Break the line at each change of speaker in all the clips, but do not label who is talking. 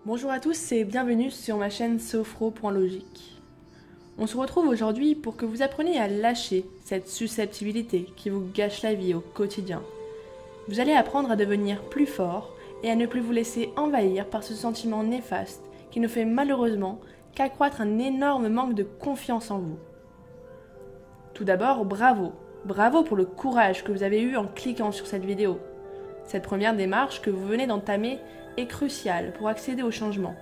Bonjour à tous et bienvenue sur ma chaîne Sophro.logique. On se retrouve aujourd'hui pour que vous appreniez à lâcher cette susceptibilité qui vous gâche la vie au quotidien. Vous allez apprendre à devenir plus fort et à ne plus vous laisser envahir par ce sentiment néfaste qui ne fait malheureusement qu'accroître un énorme manque de confiance en vous. Tout d'abord, bravo! Bravo pour le courage que vous avez eu en cliquant sur cette vidéo. Cette première démarche que vous venez d'entamer est cruciale pour accéder au changement.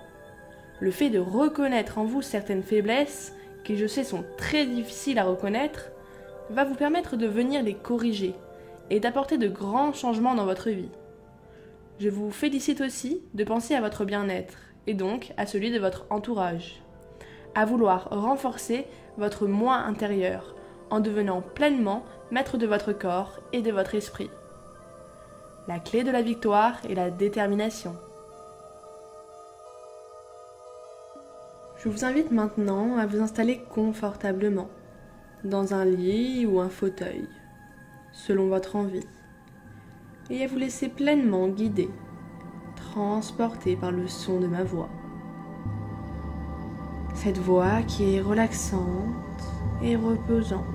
Le fait de reconnaître en vous certaines faiblesses, qui je sais sont très difficiles à reconnaître, va vous permettre de venir les corriger et d'apporter de grands changements dans votre vie. Je vous félicite aussi de penser à votre bien-être et donc à celui de votre entourage, à vouloir renforcer votre moi intérieur en devenant pleinement maître de votre corps et de votre esprit. La clé de la victoire est la détermination. Je vous invite maintenant à vous installer confortablement, dans un lit ou un fauteuil, selon votre envie, et à vous laisser pleinement guider, transporté par le son de ma voix. Cette voix qui est relaxante et reposante.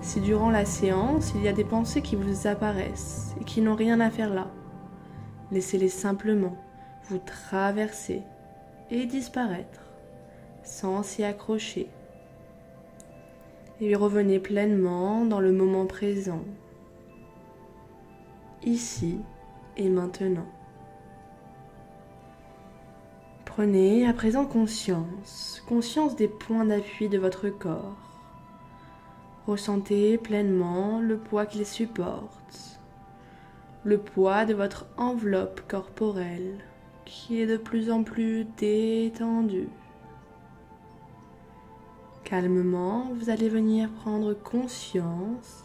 Si durant la séance, il y a des pensées qui vous apparaissent et qui n'ont rien à faire là, laissez-les simplement vous traverser et disparaître sans s'y accrocher. Et revenez pleinement dans le moment présent, ici et maintenant. Prenez à présent conscience des points d'appui de votre corps. Ressentez pleinement le poids qu'il supporte, le poids de votre enveloppe corporelle qui est de plus en plus détendue. Calmement, vous allez venir prendre conscience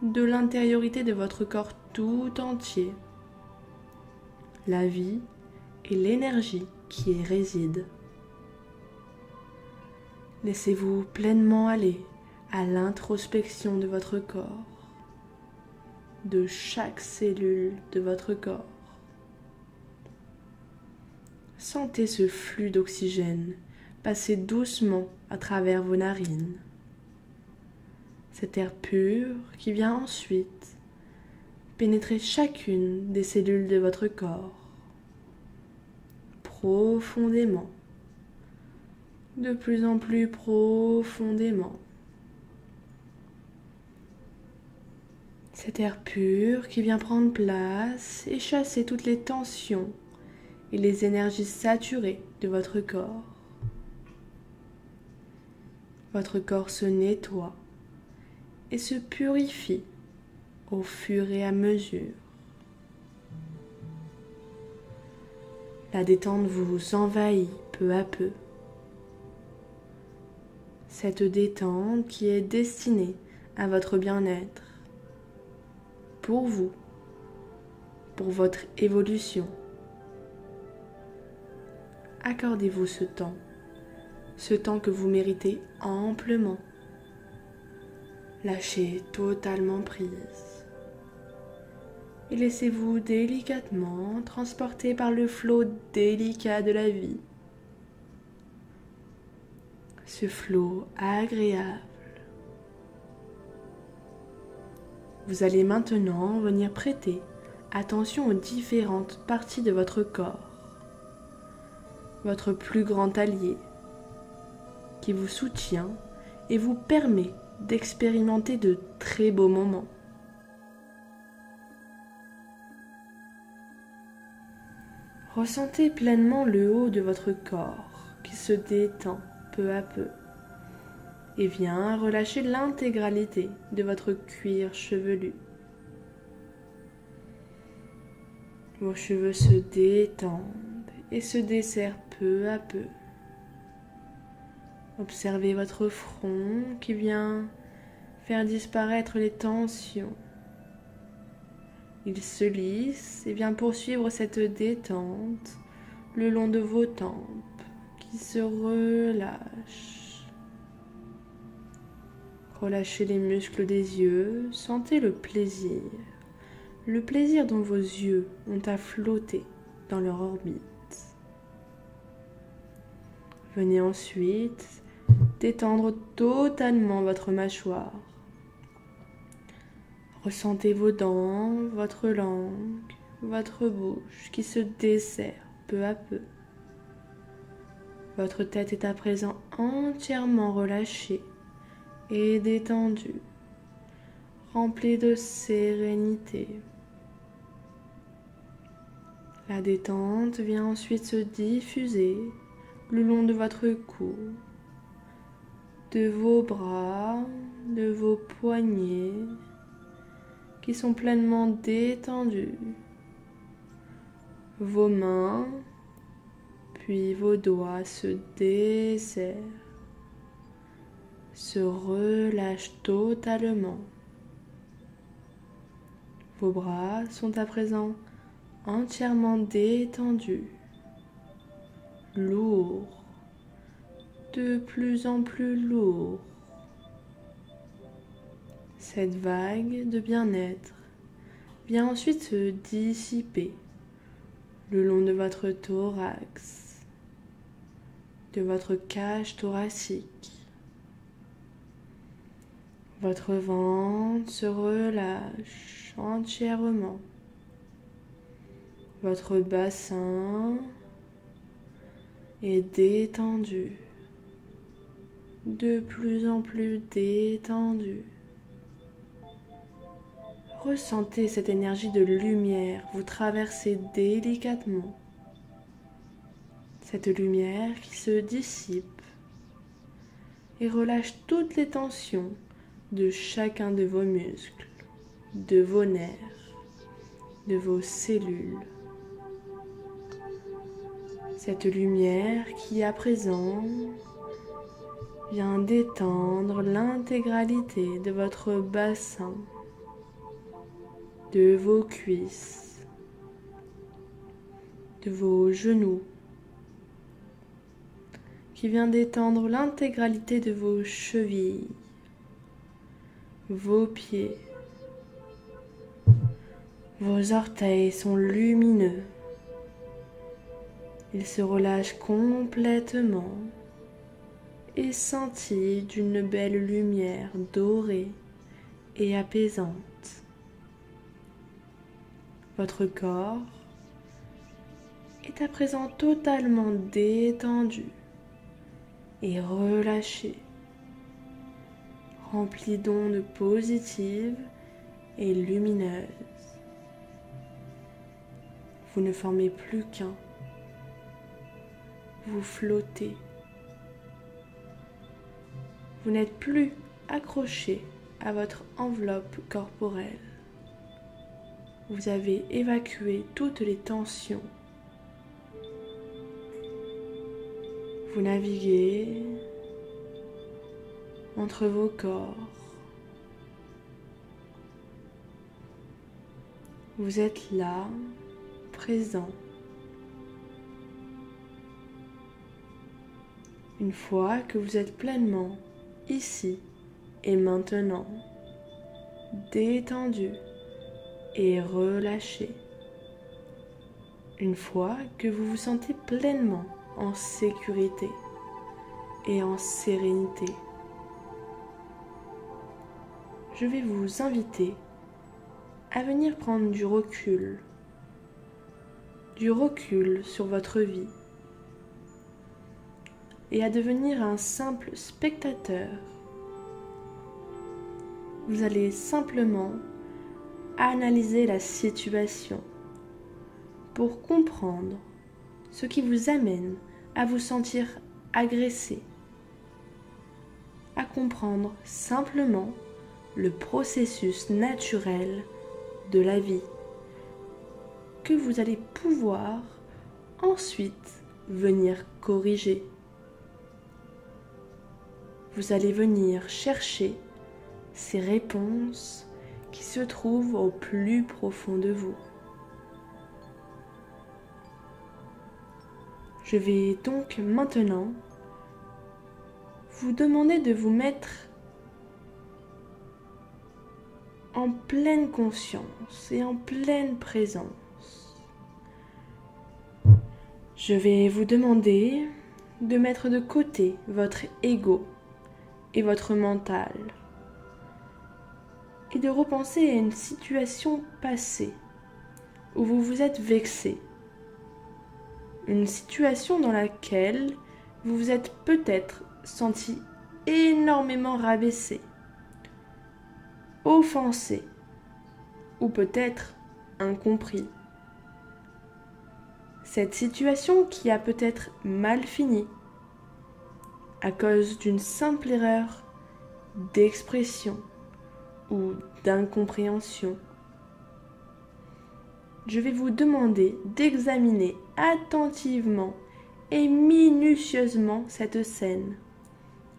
de l'intériorité de votre corps tout entier, la vie et l'énergie qui y réside. Laissez-vous pleinement aller à l'introspection de votre corps, de chaque cellule de votre corps. Sentez ce flux d'oxygène passer doucement à travers vos narines. Cet air pur qui vient ensuite pénétrer chacune des cellules de votre corps, profondément, de plus en plus profondément. Cet air pur qui vient prendre place et chasser toutes les tensions et les énergies saturées de votre corps. Votre corps se nettoie et se purifie au fur et à mesure. La détente vous envahit peu à peu. Cette détente qui est destinée à votre bien-être, pour vous, pour votre évolution. Accordez-vous ce temps que vous méritez amplement. Lâchez totalement prise et laissez-vous délicatement transporter par le flot délicat de la vie. Ce flot agréable. Vous allez maintenant venir prêter attention aux différentes parties de votre corps, votre plus grand allié, qui vous soutient et vous permet d'expérimenter de très beaux moments. Ressentez pleinement le haut de votre corps qui se détend peu à peu et vient relâcher l'intégralité de votre cuir chevelu. Vos cheveux se détendent et se desserrent peu à peu. Observez votre front qui vient faire disparaître les tensions. Il se lisse et vient poursuivre cette détente le long de vos tempes qui se relâchent. Relâchez les muscles des yeux, sentez le plaisir dont vos yeux ont à flotter dans leur orbite. Venez ensuite détendre totalement votre mâchoire. Ressentez vos dents, votre langue, votre bouche qui se desserre peu à peu. Votre tête est à présent entièrement relâchée et détendue, remplie de sérénité. La détente vient ensuite se diffuser le long de votre cou, de vos bras, de vos poignets qui sont pleinement détendus, vos mains, puis vos doigts se desserrent, se relâchent totalement. Vos bras sont à présent entièrement détendus, lourds, de plus en plus lourds. Cette vague de bien-être vient ensuite se dissiper le long de votre thorax, de votre cage thoracique. Votre ventre se relâche entièrement. Votre bassin est détendu, de plus en plus détendu. Ressentez cette énergie de lumière vous traverser délicatement. Cette lumière qui se dissipe et relâche toutes les tensions de chacun de vos muscles, de vos nerfs, de vos cellules. Cette lumière qui à présent vient détendre l'intégralité de votre bassin, de vos cuisses, de vos genoux, qui vient détendre l'intégralité de vos chevilles, vos pieds. Vos orteils sont lumineux. Ils se relâchent complètement et scintillent d'une belle lumière dorée et apaisante. Votre corps est à présent totalement détendu et relâché, rempli d'ondes positives et lumineuses. Vous ne formez plus qu'un. Vous flottez. Vous n'êtes plus accroché à votre enveloppe corporelle. Vous avez évacué toutes les tensions. Vous naviguez entre vos corps. Vous êtes là, présent. Une fois que vous êtes pleinement ici et maintenant, détendu et relâché. Une fois que vous vous sentez pleinement en sécurité et en sérénité, je vais vous inviter à venir prendre du recul sur votre vie et à devenir un simple spectateur. Vous allez simplement analyser la situation pour comprendre ce qui vous amène à vous sentir agressé, à comprendre simplement le processus naturel de la vie que vous allez pouvoir ensuite venir corriger. Vous allez venir chercher ces réponses qui se trouvent au plus profond de vous. Je vais donc maintenant vous demander de vous mettre en pleine conscience et en pleine présence. Je vais vous demander de mettre de côté votre ego et votre mental et de repenser à une situation passée où vous vous êtes vexé. Une situation dans laquelle vous vous êtes peut-être senti énormément rabaissé, offensé ou peut-être incompris. Cette situation qui a peut-être mal fini à cause d'une simple erreur d'expression ou d'incompréhension. Je vais vous demander d'examiner attentivement et minutieusement cette scène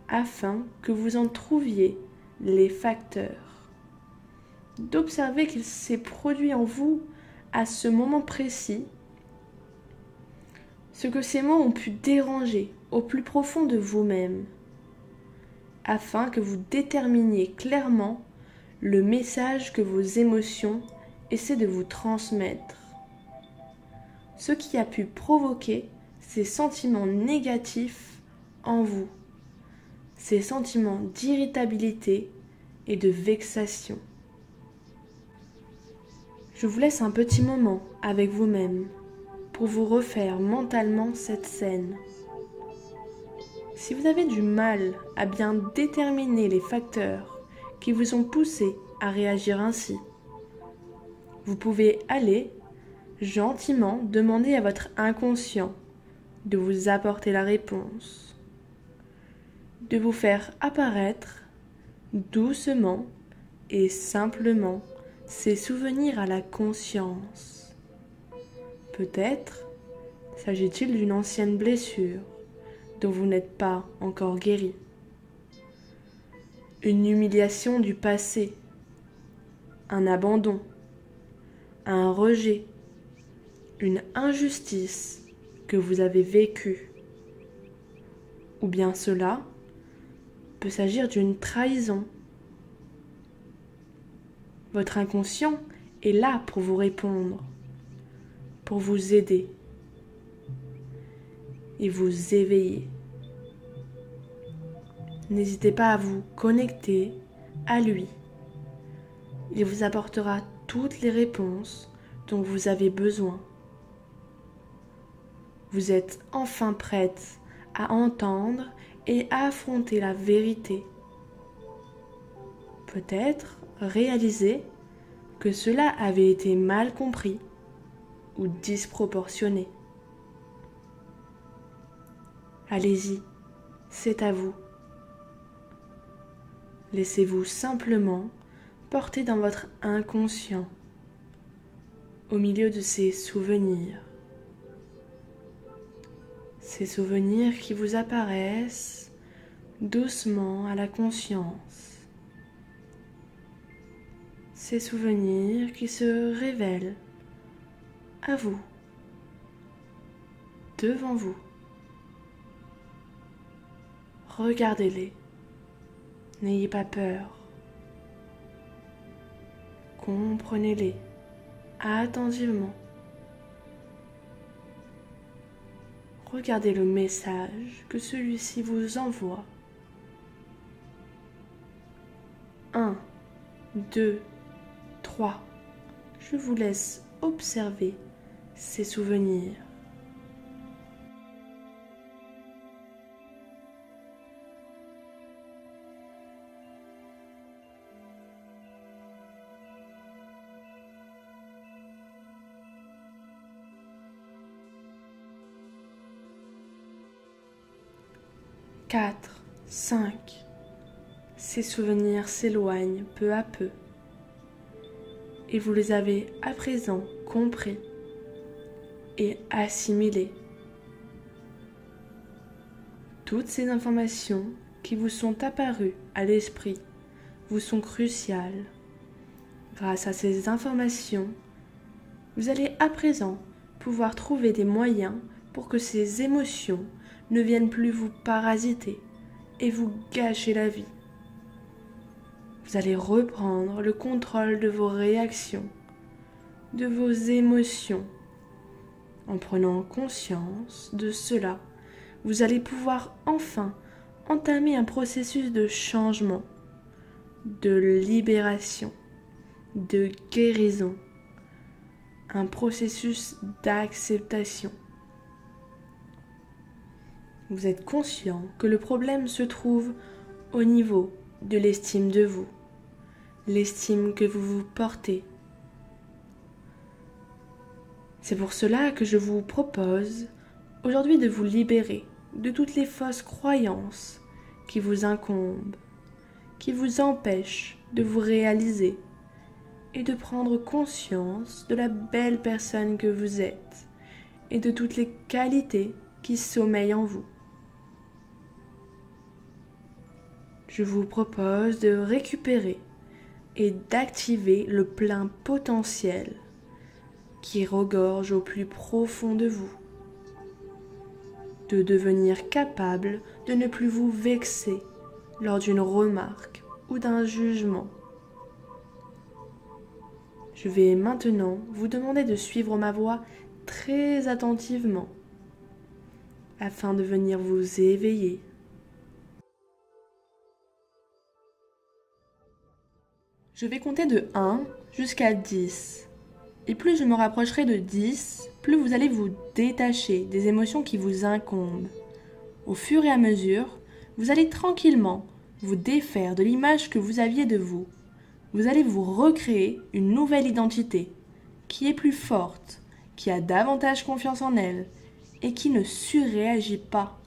afin que vous en trouviez les facteurs. D'observer qu'il s'est produit en vous à ce moment précis, ce que ces mots ont pu déranger au plus profond de vous-même, afin que vous déterminiez clairement le message que vos émotions essaient de vous transmettre. Ce qui a pu provoquer ces sentiments négatifs en vous, ces sentiments d'irritabilité et de vexation. Je vous laisse un petit moment avec vous-même pour vous refaire mentalement cette scène. Si vous avez du mal à bien déterminer les facteurs qui vous ont poussé à réagir ainsi, vous pouvez aller gentiment demander à votre inconscient de vous apporter la réponse, de vous faire apparaître doucement et simplement ces souvenirs à la conscience. Peut-être s'agit-il d'une ancienne blessure dont vous n'êtes pas encore guéri, une humiliation du passé, un abandon, un rejet, une injustice que vous avez vécue. Ou bien cela peut s'agir d'une trahison. Votre inconscient est là pour vous répondre, pour vous aider et vous éveiller. N'hésitez pas à vous connecter à lui. Il vous apportera toutes les réponses dont vous avez besoin. Vous êtes enfin prête à entendre et à affronter la vérité. Peut-être réaliser que cela avait été mal compris ou disproportionné. Allez-y, c'est à vous. Laissez-vous simplement porter dans votre inconscient, au milieu de ces souvenirs. Ces souvenirs qui vous apparaissent doucement à la conscience. Ces souvenirs qui se révèlent à vous, devant vous. Regardez-les, n'ayez pas peur. Comprenez-les attentivement. Regardez le message que celui-ci vous envoie. 1, 2, 3. Je vous laisse observer ces souvenirs. Quatre, 5. Ces souvenirs s'éloignent peu à peu et vous les avez à présent compris et assimilés. Toutes ces informations qui vous sont apparues à l'esprit vous sont cruciales. Grâce à ces informations, vous allez à présent pouvoir trouver des moyens pour que ces émotions ne viennent plus vous parasiter et vous gâcher la vie. Vous allez reprendre le contrôle de vos réactions, de vos émotions. En prenant conscience de cela, vous allez pouvoir enfin entamer un processus de changement, de libération, de guérison, un processus d'acceptation. Vous êtes conscient que le problème se trouve au niveau de l'estime de vous, l'estime que vous vous portez. C'est pour cela que je vous propose aujourd'hui de vous libérer de toutes les fausses croyances qui vous incombent, qui vous empêchent de vous réaliser et de prendre conscience de la belle personne que vous êtes et de toutes les qualités qui sommeillent en vous. Je vous propose de récupérer et d'activer le plein potentiel qui regorge au plus profond de vous, de devenir capable de ne plus vous vexer lors d'une remarque ou d'un jugement. Je vais maintenant vous demander de suivre ma voix très attentivement afin de venir vous éveiller. Je vais compter de 1 jusqu'à 10. Et plus je me rapprocherai de 10, plus vous allez vous détacher des émotions qui vous incombent. Au fur et à mesure, vous allez tranquillement vous défaire de l'image que vous aviez de vous. Vous allez vous recréer une nouvelle identité, qui est plus forte, qui a davantage confiance en elle, et qui ne surréagit pas.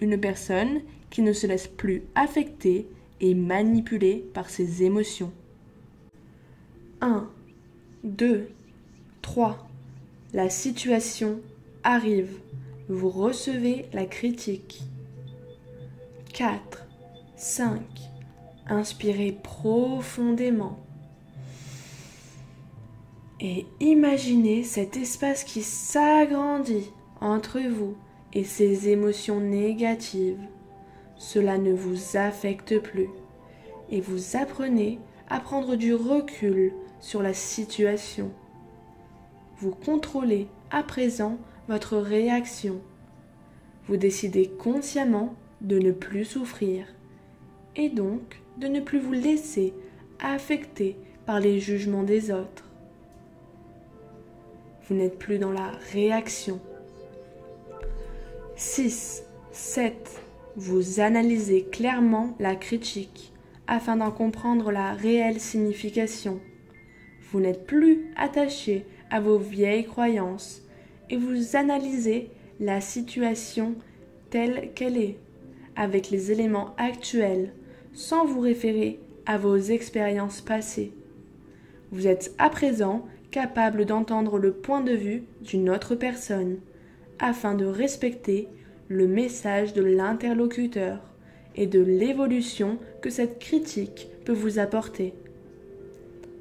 Une personne qui ne se laisse plus affecter et manipuler par ses émotions. 1, 2, 3. La situation arrive. Vous recevez la critique. 4, 5. Inspirez profondément. Et imaginez cet espace qui s'agrandit entre vous et ces émotions négatives. Cela ne vous affecte plus. Et vous apprenez à prendre du recul sur la situation. Vous contrôlez à présent votre réaction. Vous décidez consciemment de ne plus souffrir et donc de ne plus vous laisser affecter par les jugements des autres. Vous n'êtes plus dans la réaction. 6, 7. Vous analysez clairement la critique afin d'en comprendre la réelle signification. Vous n'êtes plus attaché à vos vieilles croyances et vous analysez la situation telle qu'elle est, avec les éléments actuels, sans vous référer à vos expériences passées. Vous êtes à présent capable d'entendre le point de vue d'une autre personne, afin de respecter le message de l'interlocuteur et de l'évolution que cette critique peut vous apporter.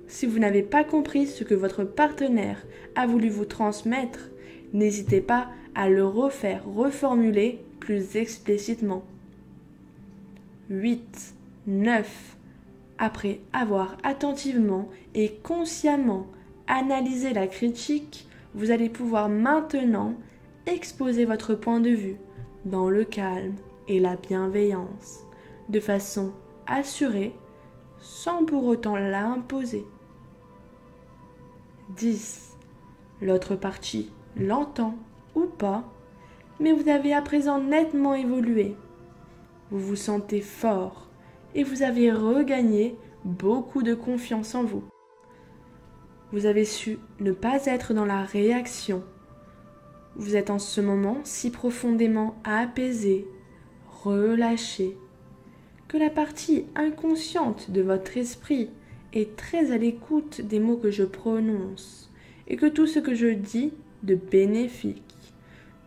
Si vous n'avez pas compris ce que votre partenaire a voulu vous transmettre, n'hésitez pas à le reformuler plus explicitement. 8, 9. Après avoir attentivement et consciemment analysé la critique, vous allez pouvoir maintenant exposer votre point de vue dans le calme et la bienveillance, de façon assurée, sans pour autant l'imposer. 10. L'autre partie l'entend ou pas, mais vous avez à présent nettement évolué. Vous vous sentez fort et vous avez regagné beaucoup de confiance en vous. Vous avez su ne pas être dans la réaction. Vous êtes en ce moment si profondément apaisé, relâché, que la partie inconsciente de votre esprit est très à l'écoute des mots que je prononce et que tout ce que je dis de bénéfique,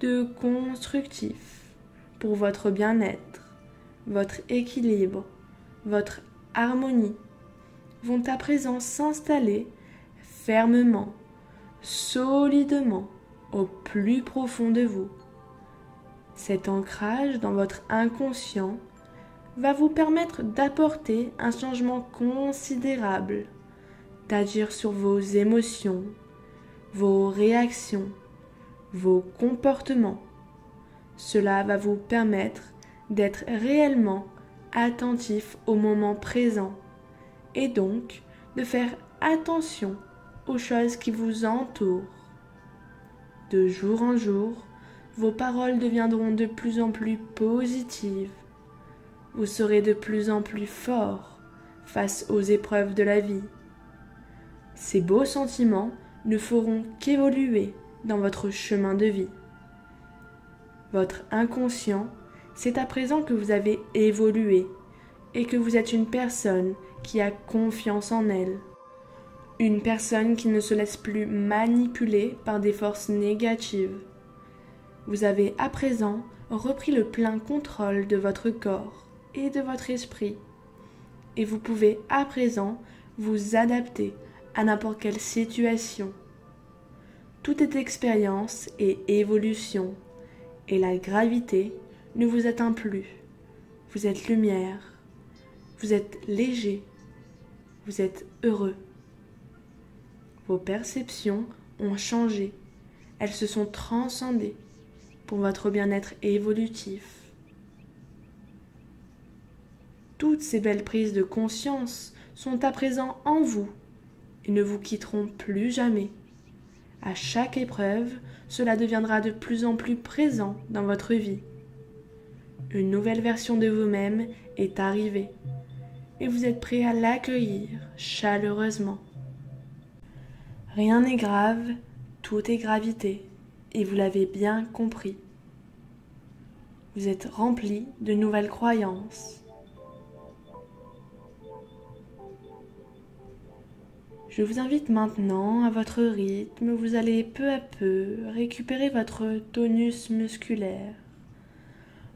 de constructif pour votre bien-être, votre équilibre, votre harmonie vont à présent s'installer fermement, solidement au plus profond de vous. Cet ancrage dans votre inconscient va vous permettre d'apporter un changement considérable, d'agir sur vos émotions, vos réactions, vos comportements, Cela va vous permettre d'être réellement attentif au moment présent et donc de faire attention aux choses qui vous entourent. De jour en jour, vos paroles deviendront de plus en plus positives. Vous serez de plus en plus fort face aux épreuves de la vie. Ces beaux sentiments ne feront qu'évoluer dans votre chemin de vie. Votre inconscient sait à présent que vous avez évolué et que vous êtes une personne qui a confiance en elle. Une personne qui ne se laisse plus manipuler par des forces négatives. Vous avez à présent repris le plein contrôle de votre corps et de votre esprit. Et vous pouvez à présent vous adapter à n'importe quelle situation. Tout est expérience et évolution, et la gravité ne vous atteint plus. Vous êtes lumière, vous êtes léger, vous êtes heureux. Vos perceptions ont changé, elles se sont transcendées pour votre bien-être évolutif. Toutes ces belles prises de conscience sont à présent en vous et ne vous quitteront plus jamais. À chaque épreuve, cela deviendra de plus en plus présent dans votre vie. Une nouvelle version de vous-même est arrivée et vous êtes prêt à l'accueillir chaleureusement. Rien n'est grave, tout est gravité, et vous l'avez bien compris. Vous êtes rempli de nouvelles croyances. Je vous invite maintenant à votre rythme, vous allez peu à peu récupérer votre tonus musculaire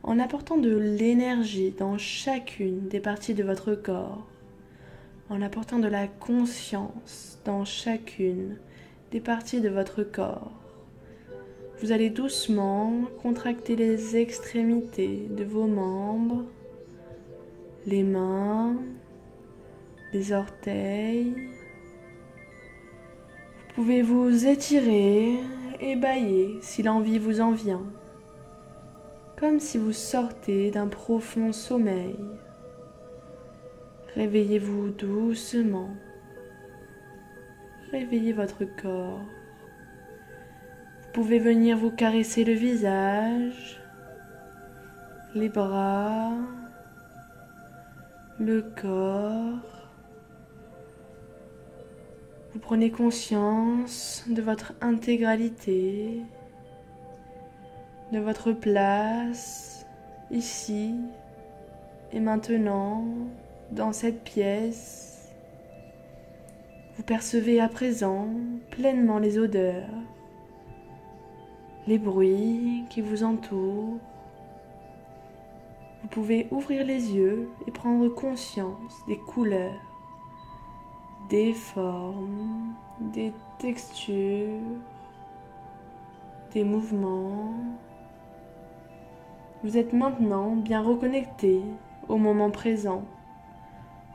en apportant de l'énergie dans chacune des parties de votre corps, en apportant de la conscience dans chacune des parties de votre corps. Vous allez doucement contracter les extrémités de vos membres, les mains, les orteils. Vous pouvez vous étirer et bâiller si l'envie vous en vient, comme si vous sortez d'un profond sommeil. Réveillez-vous doucement. Réveillez votre corps. Vous pouvez venir vous caresser le visage, les bras, le corps. Vous prenez conscience de votre intégralité, de votre place ici et maintenant dans cette pièce. Vous percevez à présent pleinement les odeurs, les bruits qui vous entourent. Vous pouvez ouvrir les yeux et prendre conscience des couleurs, des formes, des textures, des mouvements. Vous êtes maintenant bien reconnecté au moment présent,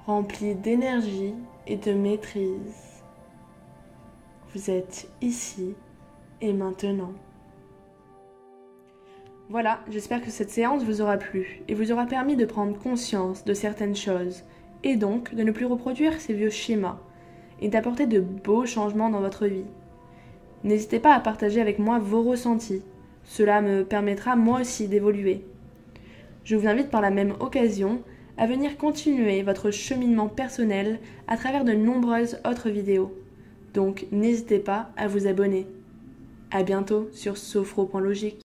rempli d'énergie et de maîtrise. Vous êtes ici et maintenant. Voilà, j'espère que cette séance vous aura plu et vous aura permis de prendre conscience de certaines choses et donc de ne plus reproduire ces vieux schémas et d'apporter de beaux changements dans votre vie. N'hésitez pas à partager avec moi vos ressentis, cela me permettra moi aussi d'évoluer. Je vous invite par la même occasion à venir continuer votre cheminement personnel à travers de nombreuses autres vidéos. Donc n'hésitez pas à vous abonner. À bientôt sur sophro.logique.